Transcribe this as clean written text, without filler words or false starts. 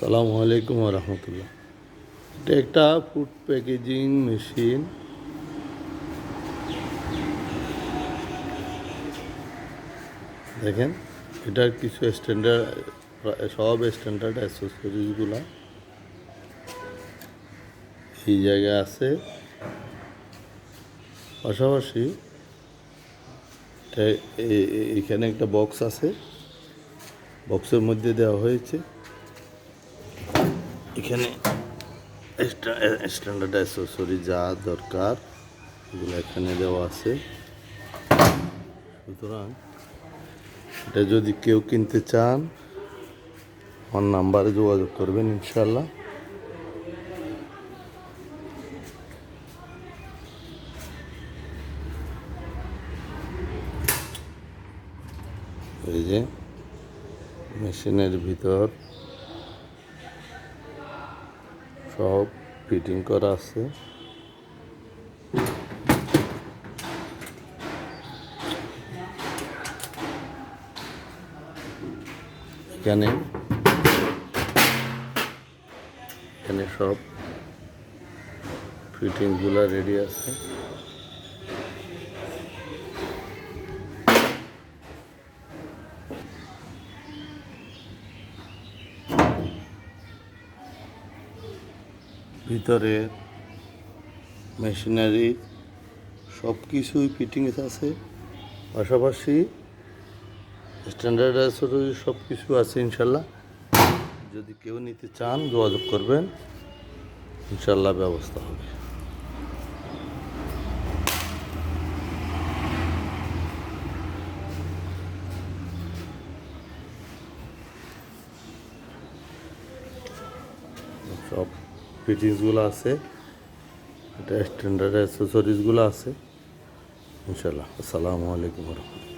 আসসালামু আলাইকুম রহমতুল্লাহ। এটা একটা ফুড প্যাকেজিং মেশিন। দেখেন, এটার কিছু স্ট্যান্ডার্ড, সব স্ট্যান্ডার্ড অ্যাক্সেসরিজগুলো এই জায়গায় আছে। পাশাপাশি এখানে একটা বক্স আছে, বক্সের মধ্যে দেওয়া হয়েছে এখানে স্ট্যান্ডার্ড অ্যাক্সেসরি যা দরকার এগুলো এখানে দেওয়া আছে। সুতরাং এটা যদি কেউ কিনতে চান আমার নাম্বারে যোগাযোগ করবেন ইনশাল্লাহ। এই যে মেশিনের ভিতর সব ফিটিং করা আছে। এখানে সব ফিটিংগুলো রেডি আছে। ভিতরে মেশিনারি সব কিছুই ফিটিংস আছে, পাশাপাশি স্ট্যান্ডার্ড সব কিছু আছে ইনশাল্লাহ। যদি কেউ নিতে চান যোগাযোগ করবেন, ইনশাল্লাহ ব্যবস্থা হবে। সব ফিটিংসগুলো আছে, এটা স্ট্যান্ডার্ড অ্যাক্সেসরিজগুলো আছে ইনশাল্লাহ। আসসালামু আলাইকুম রহমতুল্লাহ।